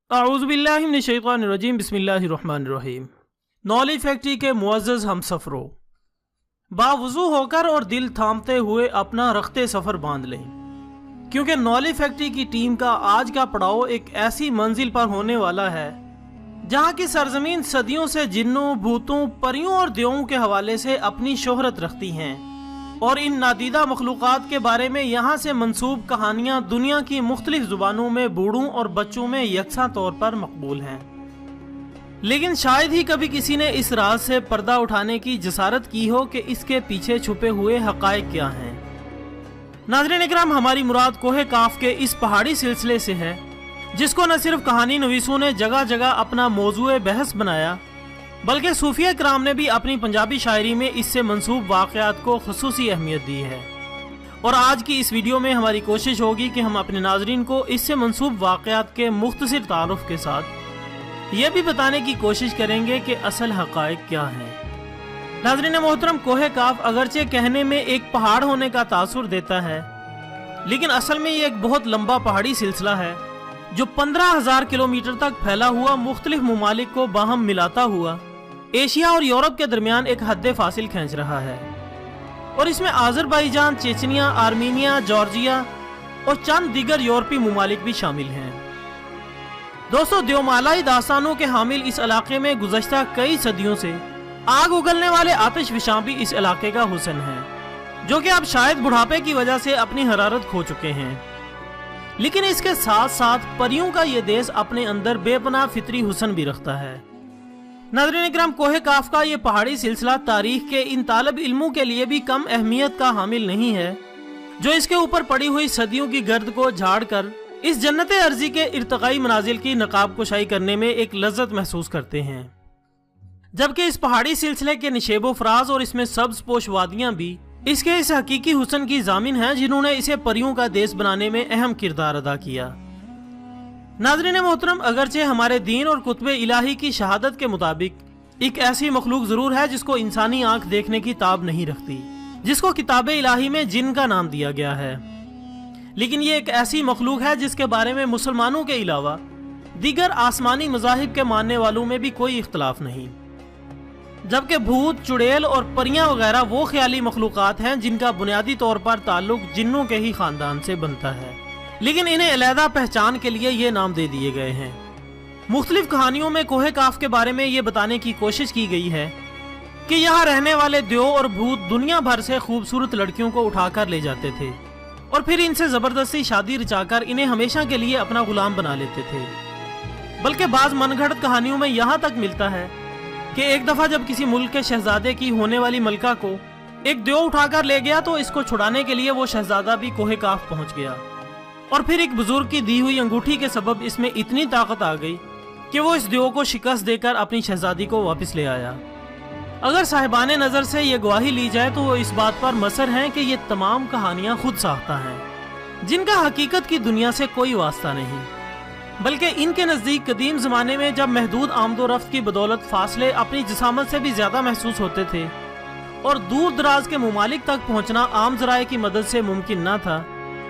अऊज़ु बिल्लाहि मिनश शैतानिर रजीम बिस्मिल्लाहिर रहमानिर रहीम। नौली फैक्ट्री के मुअज़्ज़ज़ हमसफ़रों, बावुज़ू होकर और दिल थामते हुए अपना रख्ते सफ़र बांध लें, क्योंकि नौली फैक्ट्री की टीम का आज का पड़ाव एक ऐसी मंजिल पर होने वाला है जहां की सरजमीन सदियों से जिन्नों, भूतों, परियों और देवों के हवाले से अपनी शोहरत रखती हैं, और इन नादीदा मखलूक़ात के बारे में यहाँ से मंसूब कहानियाँ दुनिया की मुख्तलिफ ज़ुबानों में बूढ़ों और बच्चों में यकसा तौर पर मकबूल हैं। लेकिन शायद ही कभी किसी ने इस राज से पर्दा उठाने की जसारत की हो कि इसके पीछे छुपे हुए हक़ाइक़ क्या हैं। नाज़रीन इकराम, हमारी मुराद कोहे काफ के इस पहाड़ी सिलसिले से है जिसको न सिर्फ कहानी नवीसों ने जगह जगह अपना मौजूए बहस बनाया, बल्कि सूफिया किराम ने भी अपनी पंजाबी शायरी में इससे मंसूब वाक़यात को ख़ुसूसी अहमियत दी है। और आज की इस वीडियो में हमारी कोशिश होगी कि हम अपने नाज़रीन को इससे मंसूब वाक़यात के मुख्तसर तारुफ के साथ ये भी बताने की कोशिश करेंगे कि असल हक़ाइक़ क्या हैं। नाज़रीन मोहतरम, कोहे काफ अगरचे कहने में एक पहाड़ होने का तासुर देता है, लेकिन असल में ये एक बहुत लंबा पहाड़ी सिलसिला है जो 15,000 किलोमीटर तक फैला हुआ मुख्तलिफ ममालिक को बाहम मिलाता हुआ एशिया और यूरोप के दरमियान एक हद फासिल खींच रहा है। और इसमें आज़रबाईजान, चेचनिया, आर्मीनिया, जॉर्जिया और चंद दीगर यूरोपीय ममालिक भी शामिल हैं। दोस्तों, देवमालाई दास्तानों के हामिल इस इलाके में गुज़श्ता कई सदियों से आग उगलने वाले आतिश फिशां भी इस इलाके का हुस्न है, जो कि अब शायद बुढ़ापे की वजह से अपनी हरारत खो चुके हैं। लेकिन इसके साथ साथ परियों का ये देश अपने अंदर बेपनाह फितरी हुस्न भी रखता है। नाज़रीन इकराम, कोहे काफ का ये पहाड़ी सिलसिला तारीख के इन तालब इल्मों के लिए भी कम अहमियत का हामिल नहीं है, जो इसके ऊपर पड़ी हुई सदियों की गर्द को झाड़ कर इस जन्नत अर्जी के इर्तकाई मनाजिल की नकाब कुशाई करने में एक लज्जत महसूस करते हैं। जबकि इस पहाड़ी सिलसिले के निशेबो फराज और इसमें सब्ज पोश वादियां भी इसके इस हकीकी हुस्न की जामिन हैं जिन्होंने इसे परियों का देश बनाने में अहम किरदार अदा किया। नाज़रीन मोहतरम, अगरचे हमारे दीन और कुतुब इलाही की शहादत के मुताबिक एक ऐसी मखलूक जरूर है जिसको इंसानी आंख देखने की ताब नहीं रखती, जिसको किताब इलाही में जिन का नाम दिया गया है। लेकिन ये एक ऐसी मखलूक है जिसके बारे में मुसलमानों के अलावा दीगर आसमानी मज़ाहिब के मानने वालों में भी कोई इख्तलाफ नहीं। जबकि भूत, चुड़ैल और परियां वगैरह वो ख्याली मखलूक़ात हैं जिनका बुनियादी तौर पर ताल्लुक जिन्नों के ही खानदान से बनता है, लेकिन इन्हें अलहदा पहचान के लिए ये नाम दे दिए गए हैं। मुख्तलिफ कहानियों में कोहे काफ के बारे में ये बताने की कोशिश की गई है कि यहाँ रहने वाले देव और भूत दुनिया भर से खूबसूरत लड़कियों को उठाकर ले जाते थे और फिर इनसे ज़बरदस्ती शादी रचाकर इन्हें हमेशा के लिए अपना गुलाम बना लेते थे। बल्कि बाज़ मनगढ़ंत कहानियों में यहाँ तक मिलता है कि एक दफा जब किसी मुल्क के शहजादे की होने वाली मलका को एक देव उठाकर ले गया तो इसको छुड़ाने के लिए वो शहजादा भी कोहे काफ पहुंच गया, और फिर एक बुजुर्ग की दी हुई अंगूठी के सबब इसमें इतनी ताकत आ गई कि वो इस देव को शिकस्त देकर अपनी शहजादी को वापस ले आया। अगर साहिबाने नजर से ये गवाही ली जाए तो वो इस बात पर मसर हैं कि ये तमाम कहानियां खुद साख्ता हैं, जिनका हकीकत की दुनिया से कोई वास्ता नहीं, बल्कि इनके नज़दीक कदीम ज़माने में जब महदूद आमदो रफ्त की बदौलत फासले अपनी जिसामत से भी ज़्यादा महसूस होते थे और दूर दराज के ममालिक तक पहुँचना आम ज़राए की मदद से मुमकिन न था,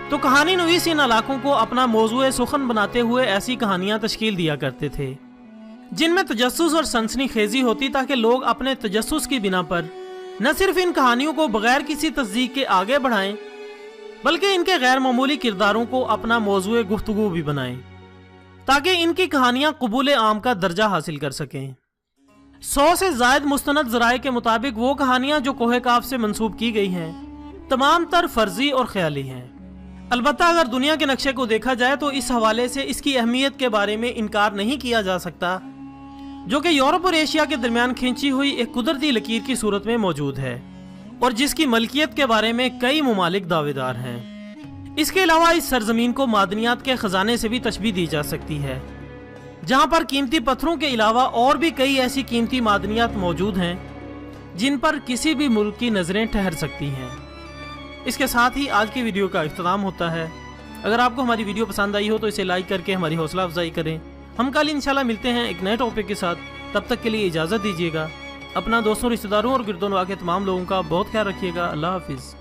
तो कहानी नवीस इन इलाकों को अपना मौजूए सुखन बनाते हुए ऐसी कहानियाँ तश्कील दिया करते थे जिनमें तजस्सुस और सनसनी खेजी होती, ताकि लोग अपने तजस्सुस की बिना पर न सिर्फ इन कहानियों को बगैर किसी तस्दीक के आगे बढ़ाएं, बल्कि इनके गैर मामूली किरदारों को अपना मौजूए गुफ्तगू भी बनाएं, ताकि इनकी कहानियां कबूल आम का दर्जा हासिल कर सकें। 100 से ज़ायद मुस्तनद ज़राए के मुताबिक वो कहानियां जो कोहे काफ से मंसूब की गई हैं तमाम तर फर्जी और ख्याली हैं। अलबत्ता अगर दुनिया के नक्शे को देखा जाए तो इस हवाले से इसकी अहमियत के बारे में इनकार नहीं किया जा सकता, जो कि यूरोप और एशिया के दरमियान खींची हुई एक कुदरती लकीर की सूरत में मौजूद है और जिसकी मलकियत के बारे में कई ममालिक दावेदार हैं। इसके अलावा इस सरजमीन को मादनियात के खजाने से भी तशबीह दी जा सकती है, जहां पर कीमती पत्थरों के अलावा और भी कई ऐसी कीमती मादनियात मौजूद हैं जिन पर किसी भी मुल्क की नज़रें ठहर सकती हैं। इसके साथ ही आज की वीडियो का इख्तिताम होता है। अगर आपको हमारी वीडियो पसंद आई हो तो इसे लाइक करके हमारी हौसला अफजाई करें। हम कल इंशाल्लाह मिलते हैं एक नए टॉपिक के साथ, तब तक के लिए इजाज़त दीजिएगा। अपना दोस्तों, रिश्तेदारों और गिरदोनवा के तमाम लोगों का बहुत ख्याल रखिएगा। अल्लाह हाफिज़।